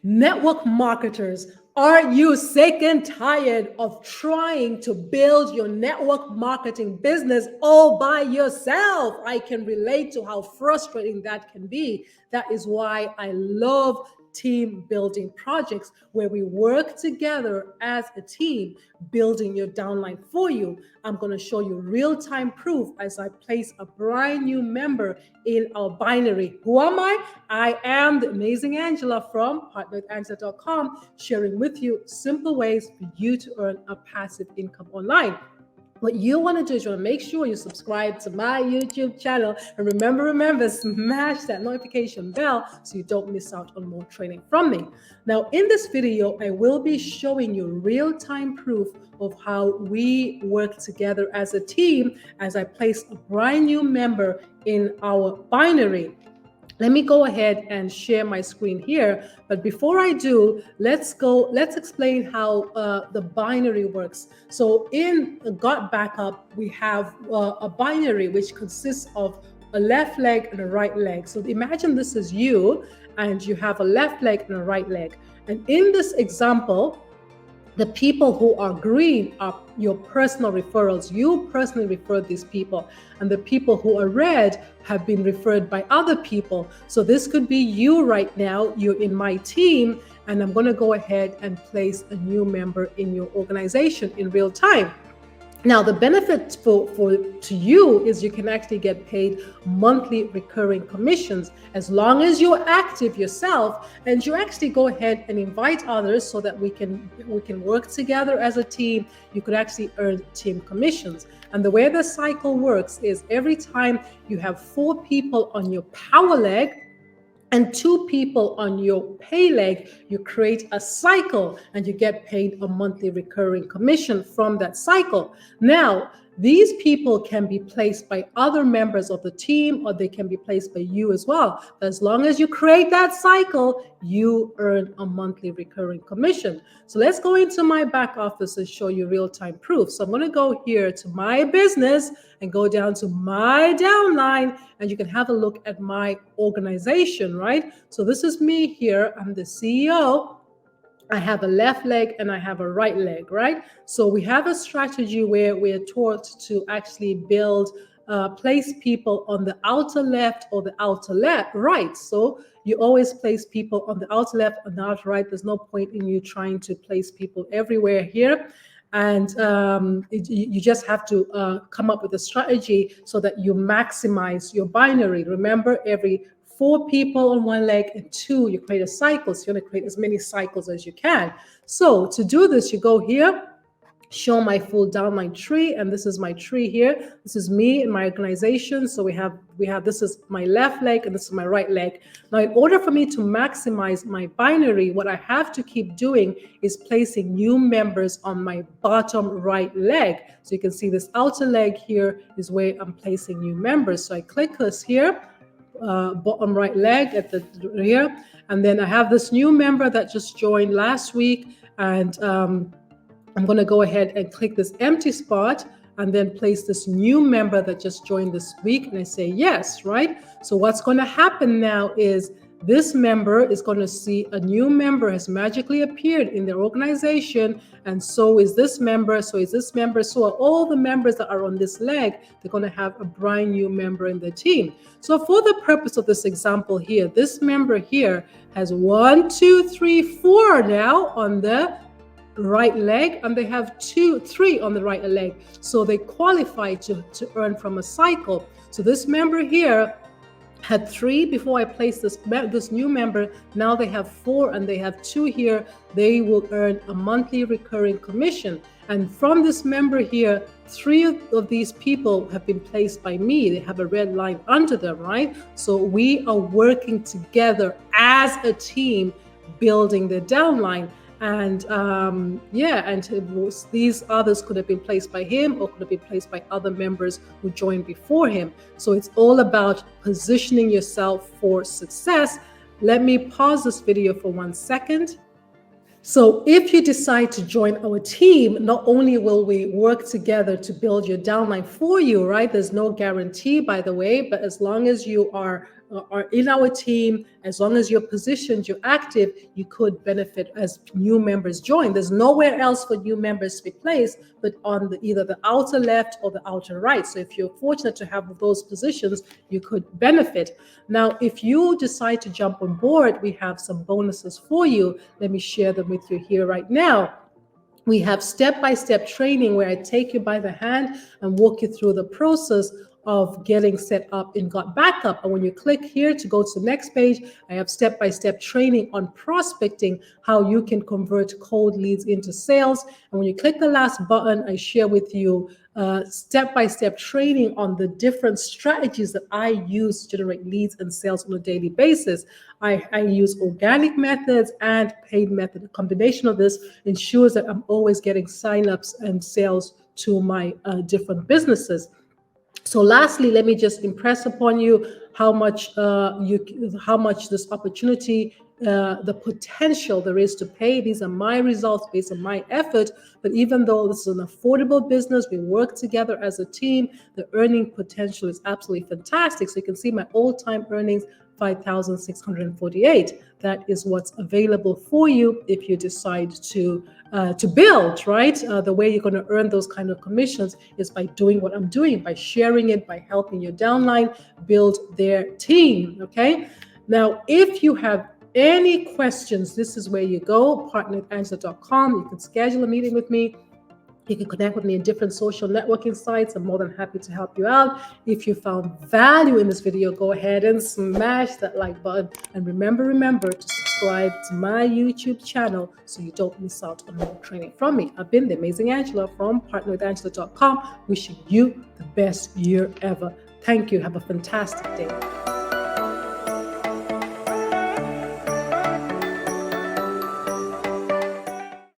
Network marketers, are you sick and tired of trying to build your network marketing business all by yourself? I can relate to how frustrating that can be. That is why I love team building projects where we work together as a team building your downline for you. I'm going to show you real-time proof as I place a brand new member in our binary. Who am I? I am the amazing Angela from partnerwithangela.com, sharing with you simple ways for you to earn a passive income online. What you want to do is you want to make sure you subscribe to my YouTube channel. And remember, smash that notification bell so you don't miss out on more training from me. Now, in this video, I will be showing you real-time proof of how we work together as a team as I place a brand new member in our binary. Let me go ahead and share my screen here. But before I do, let's explain how the binary works. So in GotBackUp, we have a binary which consists of a left leg and a right leg. So imagine this is you, and you have a left leg and a right leg. And in this example, the people who are green are your personal referrals. You personally referred these people. And the people who are red have been referred by other people. So this could be you right now. You're in my team, and I'm going to go ahead and place a new member in your organization in real time. Now, the benefit to you is you can actually get paid monthly recurring commissions as long as you're active yourself and you actually go ahead and invite others so that we can work together as a team. You could actually earn team commissions. And the way the cycle works is every time you have 4 people on your power leg and 2 people on your pay leg, you create a cycle and you get paid a monthly recurring commission from that cycle. Now, these people can be placed by other members of the team, or they can be placed by you as well. But as long as you create that cycle, you earn a monthly recurring commission. So let's go into my back office and show you real-time proof. So I'm going to go here to my business and go down to my downline, and you can have a look at my organization, right? So this is me here. I'm the CEO. I have a left leg and I have a right leg, right? So we have a strategy where we're taught to actually place people on the outer left or the outer right. So you always place people on the outer left and the outer right. There's no point in you trying to place people everywhere here. And you just have to come up with a strategy so that you maximize your binary. Remember, every 4 people on one leg and 2, you create a cycle. So you want to create as many cycles as you can. So to do this, you go here, show my full downline tree, and this is my tree here. This is me and my organization. So we have this is my left leg and this is my right leg. Now, in order for me to maximize my binary, what I have to keep doing is placing new members on my bottom right leg. So you can see this outer leg here is where I'm placing new members. So I click this here. Bottom right leg at the here, and then I have this new member that just joined last week, and I'm going to go ahead and click this empty spot and then place this new member that just joined this week, and I say yes, right? So what's going to happen now is this member is going to see a new member has magically appeared in their organization, and so is this member, so is this member. So all the members that are on this leg, they're going to have a brand new member in the team. So for the purpose of this example here, this member here has 1, 2, 3, 4 now on the right leg, and they have 2, 3 on the right leg. So they qualify to earn from a cycle. So this member here had 3 before I placed this new member. Now they have 4 and they have 2 here. They will earn a monthly recurring commission. And from this member here, 3 of these people have been placed by me. They have a red line under them, right? So we are working together as a team building the downline. And these others could have been placed by him or could have been placed by other members who joined before him. So it's all about positioning yourself for success. Let me pause this video for 1 second. So if you decide to join our team, not only will we work together to build your downline for you, right? There's no guarantee, by the way, but as long as you are are in our team, as long as you're positioned, you're active, you could benefit as new members join. There's nowhere else for new members to be placed but on either the outer left or the outer right. So if you're fortunate to have those positions, you could benefit. Now, if you decide to jump on board, we have some bonuses for you. Let me share them with you here right now. We have step-by-step training where I take you by the hand and walk you through the process of getting set up in GotBackUp. And when you click here to go to the next page, I have step-by-step training on prospecting, how you can convert cold leads into sales. And when you click the last button, I share with you step-by-step training on the different strategies that I use to generate leads and sales on a daily basis. I use organic methods and paid method. A combination of this ensures that I'm always getting signups and sales to my different businesses. So lastly, let me just impress upon you how much this opportunity, the potential there is to pay. These are my results based on my effort. But even though this is an affordable business, we work together as a team, the earning potential is absolutely fantastic. So you can see my all-time earnings, 5,648. That is what's available for you if you decide to build, right? The way you're going to earn those kind of commissions is by doing what I'm doing, by sharing it, by helping your downline build their team, okay? Now, if you have any questions, this is where you go, partner@angela.com. You can schedule a meeting with me. You can connect with me in different social networking sites. I'm more than happy to help you out. If you found value in this video, go ahead and smash that like button. And remember to subscribe to my YouTube channel so you don't miss out on more training from me. I've been the Amazing Angela from partnerwithangela.com, wishing you the best year ever. Thank you. Have a fantastic day.